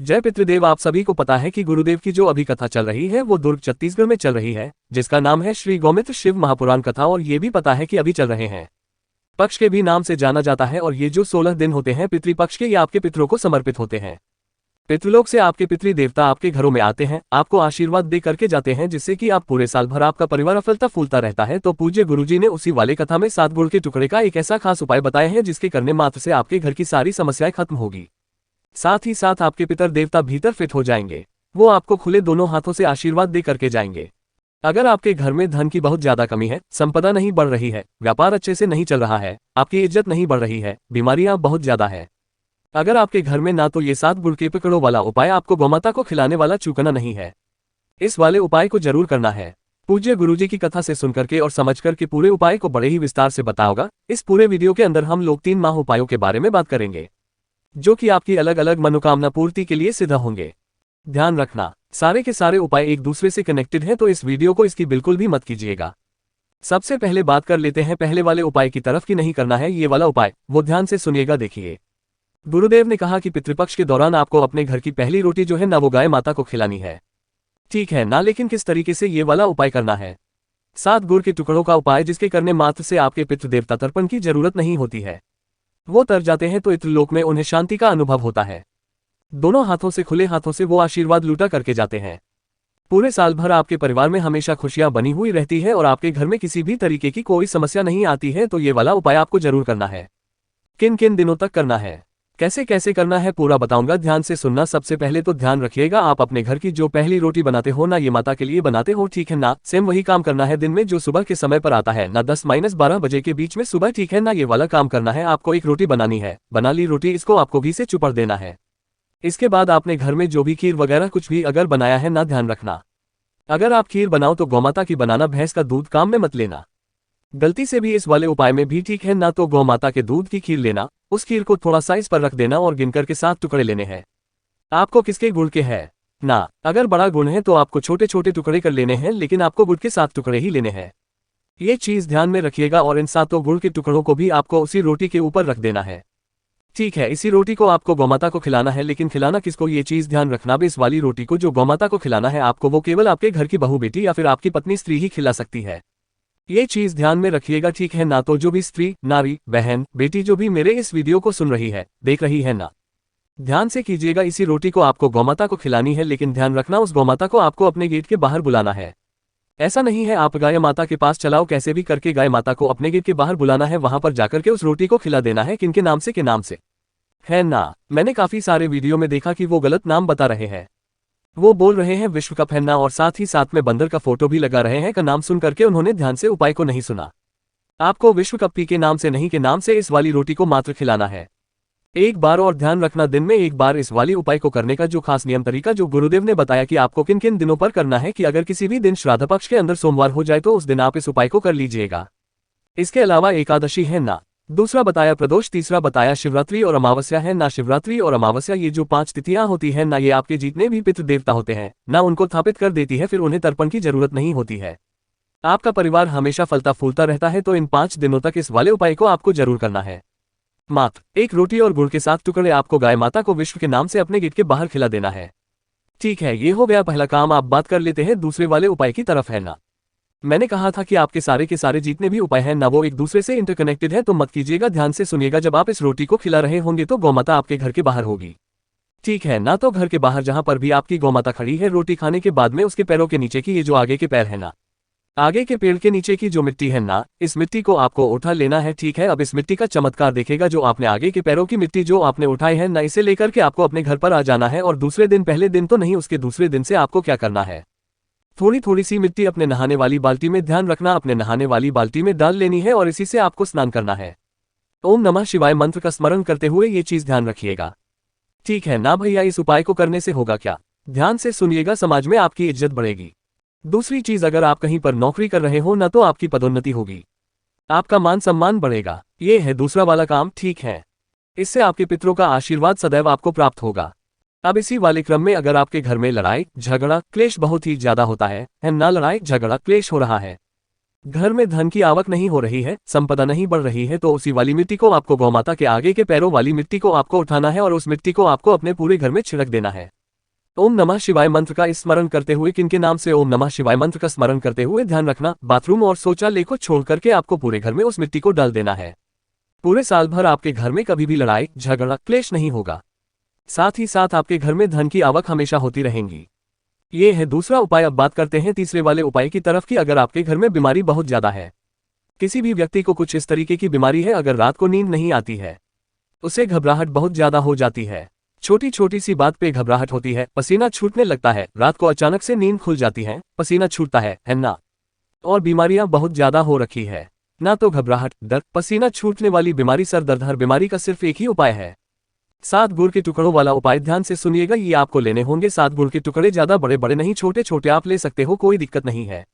जय पितृदेव। आप सभी को पता है कि गुरुदेव की जो अभी कथा चल रही है वो दुर्ग छत्तीसगढ़ में चल रही है, जिसका नाम है श्री गौमित्र शिव महापुराण कथा। और ये भी पता है कि अभी चल रहे हैं पक्ष के भी नाम से जाना जाता है। और ये जो 16 दिन होते हैं पितृपक्ष के, ये आपके पितरों को समर्पित होते हैं। पितृलोक से आपके पितृदेवता आपके घरों में आते हैं, आपको आशीर्वाद दे करके जाते हैं, जिससे कि आप पूरे साल भर आपका परिवार फलता फूलता रहता है। तो पूज्य गुरुजी ने उसी वाले कथा में 7 गुड़ के टुकड़े का एक ऐसा खास उपाय बताया है जिसके करने मात्र से आपके घर की सारी समस्याएं खत्म होगी। साथ ही साथ आपके पितर देवता भीतर फिट हो जाएंगे। वो आपको खुले दोनों हाथों से आशीर्वाद दे करके जाएंगे। अगर आपके घर में धन की बहुत ज्यादा कमी है, संपदा नहीं बढ़ रही है, व्यापार अच्छे से नहीं चल रहा है, आपकी इज्जत नहीं बढ़ रही है, बीमारियां बहुत ज्यादा है, अगर आपके घर में ना तो ये 7 गुड़ के टुकड़ों वाला उपाय आपको गौमाता को खिलाने वाला चूकना नहीं है, इस वाले उपाय को जरूर करना है। पूज्य गुरुजी की कथा से सुनकर के और समझकर के पूरे उपाय को बड़े ही विस्तार से बताओगा। इस पूरे वीडियो के अंदर हम लोग 3 माह उपायों के बारे में बात करेंगे, जो कि आपकी अलग अलग मनोकामना पूर्ति के लिए सिद्ध होंगे। ध्यान रखना, सारे के सारे उपाय एक दूसरे से कनेक्टेड हैं, तो इस वीडियो को इसकी बिल्कुल भी मत कीजिएगा। सबसे पहले बात कर लेते हैं पहले वाले उपाय की तरफ की नहीं करना है ये वाला उपाय, वो ध्यान से सुनिएगा। देखिए, गुरुदेव ने कहा कि पितृपक्ष के दौरान आपको अपने घर की पहली रोटी जो है ना वो गाय माता को खिलानी है, ठीक है ना। लेकिन किस तरीके से ये वाला उपाय करना है? 7 गुड़ के टुकड़ों का उपाय, जिसके करने मात्र से आपके पितृदेवता तर्पण की जरूरत नहीं होती है, वो तर जाते हैं तो इत्रलोक में उन्हें शांति का अनुभव होता है। दोनों हाथों से, खुले हाथों से वो आशीर्वाद लूटा करके जाते हैं। पूरे साल भर आपके परिवार में हमेशा खुशियां बनी हुई रहती है और आपके घर में किसी भी तरीके की कोई समस्या नहीं आती है। तो ये वाला उपाय आपको जरूर करना है। किन किन दिनों तक करना है, कैसे कैसे करना है, पूरा बताऊंगा, ध्यान से सुनना। सबसे पहले तो ध्यान रखिएगा, आप अपने घर की जो पहली रोटी बनाते हो ना, ये माता के लिए बनाते हो, ठीक है ना। सेम वही काम करना है दिन में जो सुबह के समय पर आता है ना, 10-12 बजे के बीच में सुबह, ठीक है ना। ये वाला काम करना है। आपको एक रोटी बनानी है, बना ली रोटी, इसको आपको घी से चुपड़ देना है। इसके बाद आपने घर में जो भी खीर वगैरह कुछ भी अगर बनाया है ना, ध्यान रखना, अगर आप खीर बनाओ तो गौमाता की बनाना, भैंस का दूध काम में मत लेना। गलती से भी इस वाले उपाय में भी, ठीक है ना, तो गौमाता के दूध की खीर लेना, उस खीर को थोड़ा साइज पर रख देना और गिनकर के 7 टुकड़े लेने हैं। आपको किसके गुड़ के है ना, अगर बड़ा गुड़ है तो आपको छोटे छोटे टुकड़े कर लेने हैं, लेकिन आपको गुड़ के 7 टुकड़े ही लेने हैं। ये चीज ध्यान में रखिएगा। और इन 7 गुड़ के टुकड़ों को भी आपको उसी रोटी के ऊपर रख देना है, ठीक है। इसी रोटी को आपको गौमाता को खिलाना है, लेकिन खिलाना किसको, ये चीज ध्यान रखना भी, इस वाली रोटी को जो गौमाता को खिलाना है आपको, वो केवल आपके घर की बहू बेटी या फिर आपकी पत्नी स्त्री ही खिला सकती है। ये चीज ध्यान में रखिएगा, ठीक है ना। तो जो भी स्त्री, नारी, बहन, बेटी जो भी मेरे इस वीडियो को सुन रही है, देख रही है ना, ध्यान से कीजिएगा। इसी रोटी को आपको गौमाता को खिलानी है, लेकिन ध्यान रखना उस गौमाता को आपको अपने गेट के बाहर बुलाना है। ऐसा नहीं है आप गाय माता के पास चलाओ, कैसे भी करके गाय माता को अपने गेट के बाहर बुलाना है, वहां पर जाकर के उस रोटी को खिला देना है। किनके नाम से, के नाम से है ना। मैंने काफी सारे वीडियो में देखा कि वो गलत नाम बता रहे हैं, वो बोल रहे हैं विश्व कप है ना, और साथ ही साथ में बंदर का फोटो भी लगा रहे हैं। का नाम सुन करके उन्होंने ध्यान से उपाय को नहीं सुना। आपको विश्व कप पी के नाम से नहीं, के नाम से इस वाली रोटी को मात्र खिलाना है एक बार। और ध्यान रखना, दिन में एक बार इस वाली उपाय को करने का जो खास नियम तरीका जो गुरुदेव ने बताया कि आपको किन किन दिनों पर करना है, कि अगर किसी भी दिन श्राद्ध पक्ष के अंदर सोमवार हो जाए तो उस दिन आप इस उपाय को कर लीजिएगा। इसके अलावा एकादशी है ना, दूसरा बताया प्रदोष, तीसरा बताया शिवरात्रि और अमावस्या है ना। शिवरात्रि और अमावस्या ये जो 5 तिथियां होती है ना, ये आपके जितने भी पितृ देवता होते हैं ना, उनको स्थापित कर देती है, फिर उन्हें तर्पण की जरूरत नहीं होती है। आपका परिवार हमेशा फलता फूलता रहता है। तो इन 5 दिनों तक इस वाले उपाय को आपको जरूर करना है। मात्र एक रोटी और गुड़ के 7 टुकड़े आपको गाय माता को विश्व के नाम से अपने गेट के बाहर खिला देना है, ठीक है। ये हो गया पहला काम। आप बात कर लेते हैं दूसरे वाले उपाय की तरफ, है ना। मैंने कहा था कि आपके सारे के सारे जितने भी उपाय हैं ना, वो एक दूसरे से इंटरकनेक्टेड है, तो मत कीजिएगा। ध्यान से सुनिएगा, जब आप इस रोटी को खिला रहे होंगे तो गौमाता आपके घर के बाहर होगी, ठीक है ना। तो घर के बाहर जहां पर भी आपकी गौमाता खड़ी है, रोटी खाने के बाद में उसके पैरों के नीचे की ये जो आगे के पैर है ना, आगे के पेड़ के नीचे की जो मिट्टी है ना, इस मिट्टी को आपको उठा लेना है, ठीक है। अब इस मिट्टी का चमत्कार देखेगा, जो आपने आगे के पैरों की मिट्टी जो आपने उठाई है ना, इसे लेकर के आपको अपने घर पर आ जाना है। और दूसरे दिन, पहले दिन तो नहीं, उसके दूसरे दिन से आपको क्या करना है, थोड़ी थोड़ी सी मिट्टी अपने नहाने वाली बाल्टी में, ध्यान रखना, अपने नहाने वाली बाल्टी में डाल लेनी है और इसी से आपको स्नान करना है। ओम नमः शिवाय मंत्र का स्मरण करते हुए ये चीज ध्यान रखिएगा, ठीक है ना भैया। इस उपाय को करने से होगा क्या, ध्यान से सुनिएगा, समाज में आपकी इज्जत बढ़ेगी। दूसरी चीज, अगर आप कहीं पर नौकरी कर रहे हो ना, तो आपकी पदोन्नति होगी, आपका मान सम्मान बढ़ेगा। ये है दूसरा वाला काम, ठीक है। इससे आपके पितरों का आशीर्वाद सदैव आपको प्राप्त होगा। अब इसी वाले क्रम में अगर आपके घर में लड़ाई झगड़ा क्लेश बहुत ही ज्यादा होता है ना, लड़ाई झगड़ा क्लेश हो रहा है, घर में धन की आवक नहीं हो रही है, संपदा नहीं बढ़ रही है, तो उसी वाली मिट्टी को आपको गौमाता के आगे के पैरों वाली मिट्टी को आपको उठाना है और उस मिट्टी को आपको अपने पूरे घर में छिड़क देना है। ओम नमः शिवाय मंत्र का स्मरण करते हुए किनके नाम से ओम नमः शिवाय मंत्र का स्मरण करते हुए ध्यान रखना, बाथरूम और शौचालय को छोड़ करके आपको पूरे घर में उस मिट्टी को डाल देना है। पूरे साल भर आपके घर में कभी भी लड़ाई झगड़ा क्लेश नहीं होगा। साथ ही साथ आपके घर में धन की आवक हमेशा होती रहेंगी। ये है दूसरा उपाय। अब बात करते हैं तीसरे वाले उपाय की तरफ कि अगर आपके घर में बीमारी बहुत ज्यादा है, किसी भी व्यक्ति को कुछ इस तरीके की बीमारी है, अगर रात को नींद नहीं आती है, उसे घबराहट बहुत ज्यादा हो जाती है, छोटी छोटी सी बात पे घबराहट होती है, पसीना छूटने लगता है, रात को अचानक से नींद खुल जाती है, पसीना छूटता है ना, और बीमारियां बहुत ज्यादा हो रखी है ना, तो घबराहट दर्द पसीना छूटने वाली बीमारी सर दर्द हर बीमारी का सिर्फ एक ही उपाय है, 7 गुड़ के टुकड़ों वाला उपाय। ध्यान से सुनिएगा, ये आपको लेने होंगे 7 गुड़ के टुकड़े, ज्यादा बड़े बड़े नहीं, छोटे छोटे आप ले सकते हो, कोई दिक्कत नहीं है।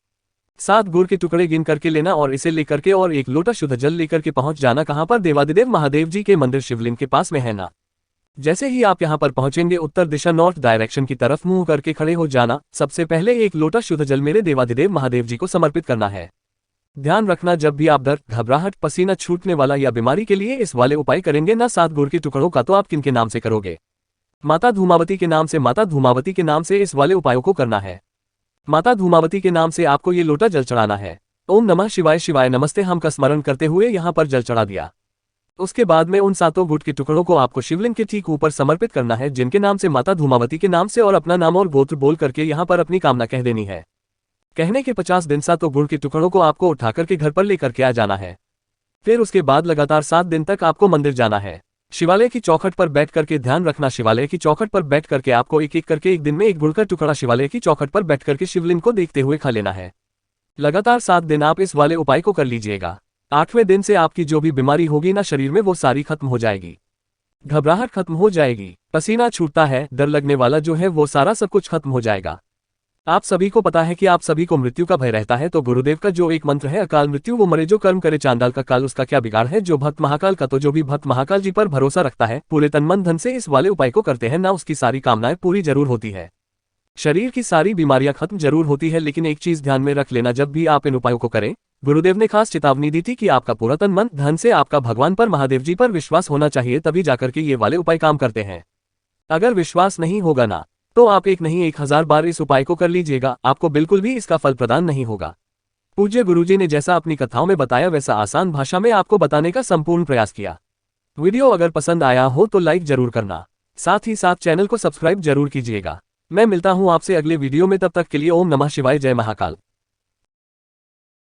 7 गुड़ के टुकड़े गिन करके लेना और इसे लेकर के और 1 लोटा शुद्ध जल लेकर के पहुंच जाना कहां पर, देवादिदेव महादेव जी के मंदिर शिवलिंग के पास में है ना। जैसे ही आप यहां पर पहुंचेंगे उत्तर दिशा नॉर्थ डायरेक्शन की तरफ मुंह करके खड़े हो जाना। सबसे पहले 1 लोटा शुद्ध जल मेरे देवादिदेव महादेव जी को समर्पित करना है। ध्यान रखना, जब भी आप दर्द घबराहट पसीना छूटने वाला या बीमारी के लिए इस वाले उपाय करेंगे ना 7 गुड़ के टुकड़ों का, तो आप किनके नाम से करोगे, माता धूमावती के नाम से। माता धूमावती के नाम से इस वाले उपायों को करना है। माता धूमावती के नाम से आपको ये लोटा जल चढ़ाना है। ओम नमः शिवाय शिवाय नमस्ते हम का स्मरण करते हुए यहाँ पर जल चढ़ा दिया। उसके बाद में उन 7 गुड़ के टुकड़ों को आपको शिवलिंग के ठीक ऊपर समर्पित करना है, जिनके नाम से माता धूमावती के नाम से, और अपना नाम और गोत्र बोल करके यहाँ पर अपनी कामना कह देनी है। कहने के 50 दिन 7 गुड़ के टुकड़ों को आपको उठा करके घर पर लेकर के आ जाना है। फिर उसके बाद लगातार 7 दिन तक आपको मंदिर जाना है। शिवालय की चौखट पर बैठ करके, ध्यान रखना, शिवालय की चौखट पर बैठ करके आपको एक एक करके एक दिन में 1 गुड़ का टुकड़ा शिवालय की चौखट पर बैठ करके शिवलिंग को देखते हुए खा लेना है। लगातार 7 दिन आप इस वाले उपाय को कर लीजिएगा। 8वें दिन से आपकी जो भी बीमारी होगी ना शरीर में, वो सारी खत्म हो जाएगी। घबराहट खत्म हो जाएगी, पसीना छूटता है, डर लगने वाला जो है वो सारा सब कुछ खत्म हो जाएगा। आप सभी को पता है कि आप सभी को मृत्यु का भय रहता है, तो गुरुदेव का जो एक मंत्र है, अकाल मृत्यु वो मरे जो कर्म करे चांडाल का काल उसका क्या बिगाड़ है, जो भक्त महाकाल का, तो जो भी भक्त महाकाल जी पर भरोसा रखता है पूरे तन मन धन से इस वाले उपाय को करते हैं ना, उसकी सारी कामनाएं पूरी जरूर होती है, शरीर की सारी बीमारियां खत्म जरूर होती है। लेकिन एक चीज ध्यान में रख लेना, जब भी आप इन उपायों को करें, गुरुदेव ने खास चेतावनी दी थी कि आपका पूरा तन मन धन से आपका भगवान पर महादेव जी पर विश्वास होना चाहिए, तभी जाकर के ये वाले उपाय काम करते हैं। अगर विश्वास नहीं होगा ना, तो आप एक नहीं 1000 बार इस उपाय को कर लीजिएगा, आपको बिल्कुल भी इसका फल प्रदान नहीं होगा। पूज्य गुरुजी ने जैसा अपनी कथाओं में बताया वैसा आसान भाषा में आपको बताने का संपूर्ण प्रयास किया। वीडियो अगर पसंद आया हो तो लाइक जरूर करना, साथ ही साथ चैनल को सब्सक्राइब जरूर कीजिएगा। मैं मिलता हूं आपसे अगले वीडियो में, तब तक के लिए ओम नमः शिवाय, जय महाकाल।